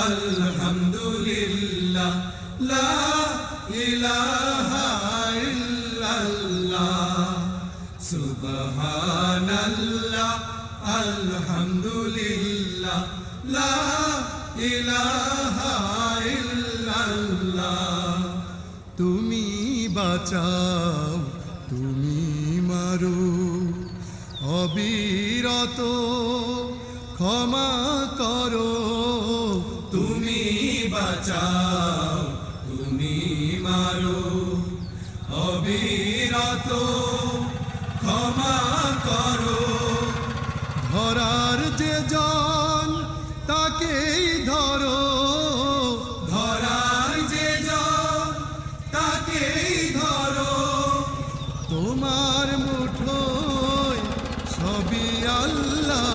আলহামদুলিল্লাহ লা ইলাহা ইল্লাল্লাহ সুবহানাল্লাহ আলহামদুলিল্লাহ লা ইলাহা ইল্লাল্লাহ তুমি বাঁচাও তুমি মারো অবিরত ক্ষমা করো তুমি বাঁচাও তুমি মারো অবিরত ক্ষমা করো ধরার যে জন তাকেই